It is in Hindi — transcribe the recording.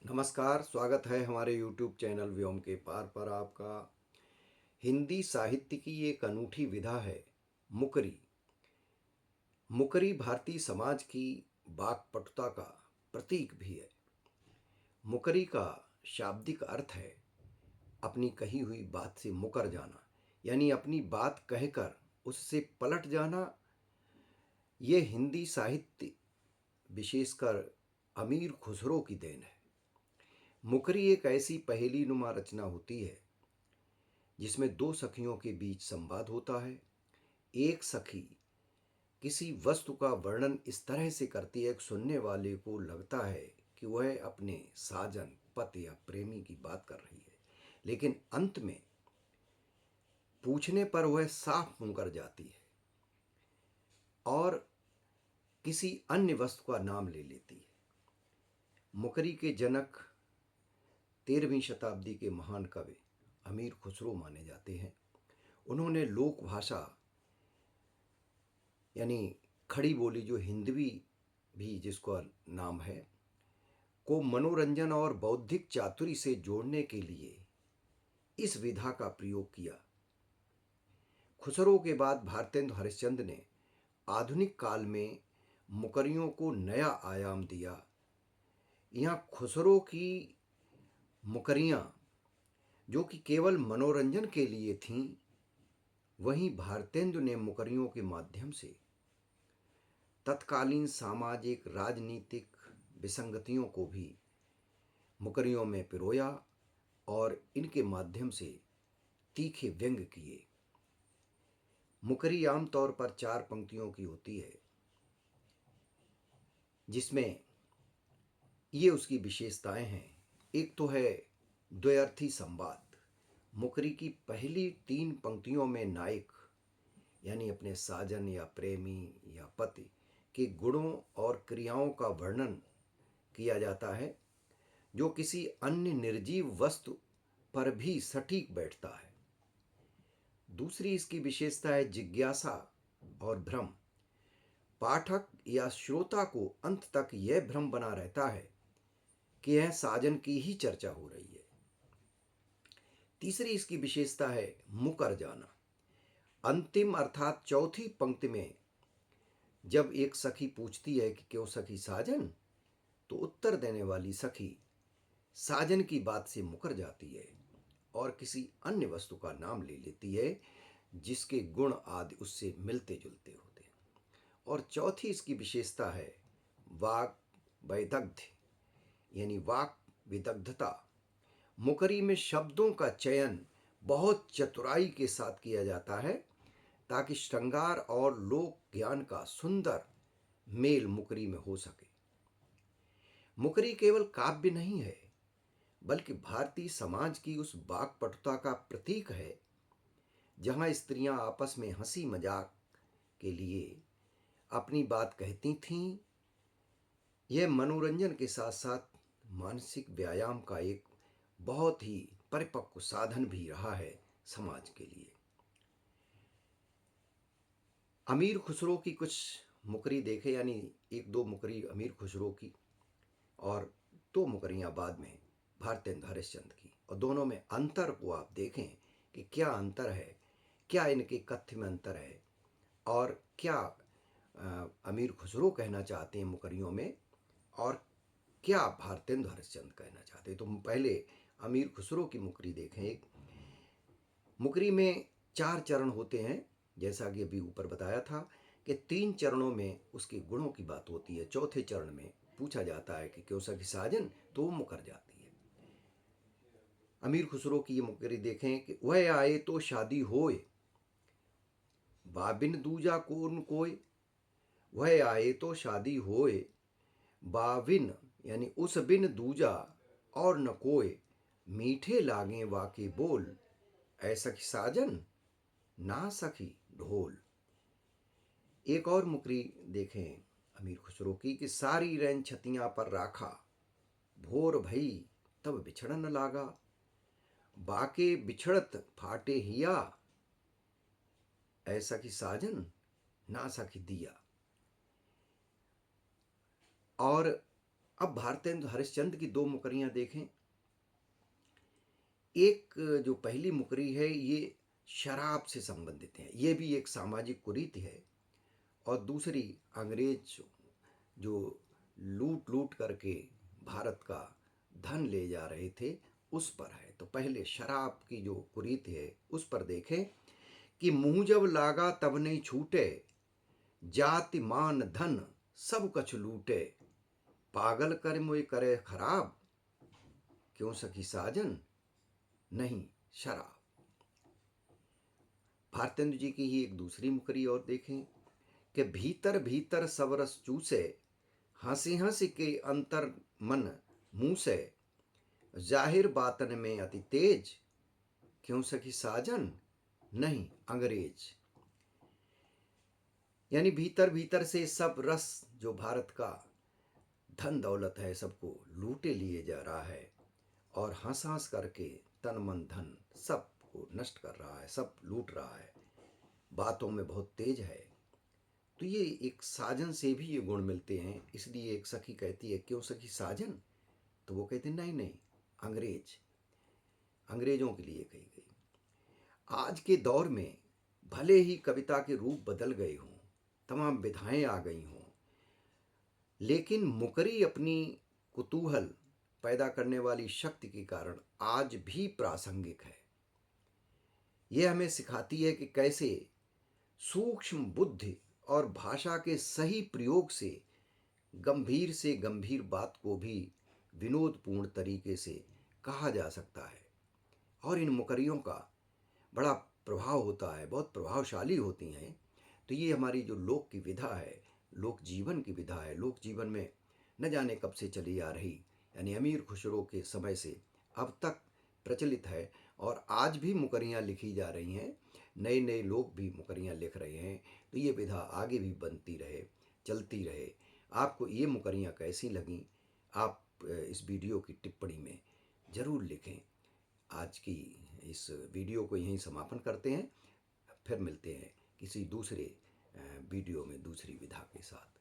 नमस्कार, स्वागत है हमारे YouTube चैनल व्योम के पार पर आपका। हिंदी साहित्य की एक अनूठी विधा है मुकरी। मुकरी भारतीय समाज की वाक्पटुता का प्रतीक भी है। मुकरी का शाब्दिक अर्थ है अपनी कही हुई बात से मुकर जाना, यानी अपनी बात कहकर उससे पलट जाना। ये हिंदी साहित्य विशेषकर अमीर खुसरो की देन है। मुकरी एक ऐसी पहेली नुमा रचना होती है जिसमें दो सखियों के बीच संवाद होता है। एक सखी किसी वस्तु का वर्णन इस तरह से करती है कि सुनने वाले को लगता है कि वह अपने साजन, पति या प्रेमी की बात कर रही है, लेकिन अंत में पूछने पर वह साफ मुकर जाती है और किसी अन्य वस्तु का नाम ले लेती है। मुकरी के जनक 13वीं शताब्दी के महान कवि अमीर खुसरो माने जाते हैं। उन्होंने लोक भाषा यानी खड़ी बोली, जो हिंदवी भी जिसका नाम है, को मनोरंजन और बौद्धिक चातुरी से जोड़ने के लिए इस विधा का प्रयोग किया। खुसरो के बाद भारतेंदु हरिश्चंद्र ने आधुनिक काल में मुकरियों को नया आयाम दिया। यहाँ खुसरो की मुकरियाँ जो कि केवल मनोरंजन के लिए थीं, वहीं भारतेंदु ने मुकरियों के माध्यम से तत्कालीन सामाजिक राजनीतिक विसंगतियों को भी मुकरियों में पिरोया और इनके माध्यम से तीखे व्यंग किए। मुकरी आमतौर पर 4 पंक्तियों की होती है, जिसमें ये उसकी विशेषताएं हैं। एक तो है द्वयर्थी संवाद। मुकरी की पहली 3 पंक्तियों में नायक यानी अपने साजन या प्रेमी या पति के गुणों और क्रियाओं का वर्णन किया जाता है, जो किसी अन्य निर्जीव वस्तु पर भी सटीक बैठता है। दूसरी इसकी विशेषता है जिज्ञासा और भ्रम। पाठक या श्रोता को अंत तक यह भ्रम बना रहता है कि यह साजन की ही चर्चा हो रही है। तीसरी इसकी विशेषता है मुकर जाना। अंतिम अर्थात चौथी पंक्ति में जब एक सखी पूछती है कि क्यों सखी साजन, तो उत्तर देने वाली सखी साजन की बात से मुकर जाती है और किसी अन्य वस्तु का नाम ले लेती है जिसके गुण आदि उससे मिलते जुलते होते हैं। और चौथी इसकी विशेषता है वाक वैदग्ध यानी वाक विदग्धता। मुकरी में शब्दों का चयन बहुत चतुराई के साथ किया जाता है ताकि श्रृंगार और लोक ज्ञान का सुंदर मेल मुकरी में हो सके। मुकरी केवल काव्य नहीं है, बल्कि भारतीय समाज की उस वाक्पटुता का प्रतीक है जहां स्त्रियां आपस में हंसी मजाक के लिए अपनी बात कहती थीं। यह मनोरंजन के साथ साथ मानसिक व्यायाम का एक बहुत ही परिपक्व साधन भी रहा है समाज के लिए। अमीर खुसरो की कुछ मुकरी देखे, यानी 1-2 मुकरी अमीर खुसरो की और 2 मुकरियाँ बाद में भारतेंदु हरिश्चंद्र की, और दोनों में अंतर को आप देखें कि क्या अंतर है, क्या इनके कथ्य में अंतर है और क्या अमीर खुसरो कहना चाहते हैं मुकरियों में और क्या भारतेंदु हरिश्चंद्र कहना चाहते हैं। तो पहले अमीर खुसरो की मुकरी देखें। एक मुकरी में 4 चरण होते हैं, जैसा कि अभी ऊपर बताया था कि 3 चरणों में उसके गुणों की बात होती है। चौथे चरण में पूछा जाता है कि क्यों सखी साजन, तो वो मुकर जाती है। अमीर खुसरो की ये मुकरी देखें कि वह आए तो शादी होए, बाबिन दूजा कौन कोय। वह आए तो शादी होए, बाविन यानी उस बिन दूजा और न कोय। मीठे लागे वाके बोल, ऐसा कि साजन ना सखी ढोल। एक और मुकरी देखें अमीर खुसरो की कि सारी रैन छतियां पर राखा, भोर भई तब बिछड़न लागा। बाके बिछड़त फाटे हिया, ऐसा कि साजन ना सखी दिया। और अब भारतेंदु हरिश्चंद्र की दो मुकरियां देखें। एक जो पहली मुकरी है ये शराब से संबंधित है, ये भी एक सामाजिक कुरीति है। और दूसरी अंग्रेज जो लूट लूट करके भारत का धन ले जा रहे थे उस पर है। तो पहले शराब की जो कुरीति है उस पर देखें कि मुंह जब लागा तब नहीं छूटे, जाति मान धन सब कछ लूटे, पागल कर मोए करे खराब, क्यों सखी साजन नहीं शराब। भारतेंदु जी की ही एक दूसरी मुकरी और देखें कि भीतर भीतर सब रस चूसे, हंसी हंसी के अंतर मन मुंह से, जाहिर बातन में अति तेज, क्यों सखी साजन नहीं अंग्रेज। यानी भीतर भीतर से सब रस जो भारत का धन दौलत है सबको लूटे लिए जा रहा है और हंस हंस करके तन मन धन सबको नष्ट कर रहा है, सब लूट रहा है, बातों में बहुत तेज है। तो ये एक साजन से भी ये गुण मिलते हैं। इसलिए एक सखी कहती है क्यों सखी साजन, तो वो कहते नहीं नहीं अंग्रेज, अंग्रेजों के लिए कही गई। आज के दौर में भले ही कविता के रूप बदल गए हों, तमाम विधाएं आ गई हों, लेकिन मुकरी अपनी कुतूहल पैदा करने वाली शक्ति के कारण आज भी प्रासंगिक है। यह हमें सिखाती है कि कैसे सूक्ष्म बुद्धि और भाषा के सही प्रयोग से गंभीर बात को भी विनोदपूर्ण तरीके से कहा जा सकता है। और इन मुकरियों का बड़ा प्रभाव होता है, बहुत प्रभावशाली होती हैं। तो ये हमारी जो लोक की विधा है, लोक जीवन की विधा है, लोक जीवन में न जाने कब से चली आ रही, यानी अमीर खुसरो के समय से अब तक प्रचलित है। और आज भी मुकरियाँ लिखी जा रही हैं, नए नए लोग भी मुकरियाँ लिख रहे हैं। तो ये विधा आगे भी बनती रहे, चलती रहे। आपको ये मुकरियाँ कैसी लगीं, आप इस वीडियो की टिप्पणी में ज़रूर लिखें। आज की इस वीडियो को यहीं समापन करते हैं, फिर मिलते हैं किसी दूसरे वीडियो में दूसरी विधा के साथ।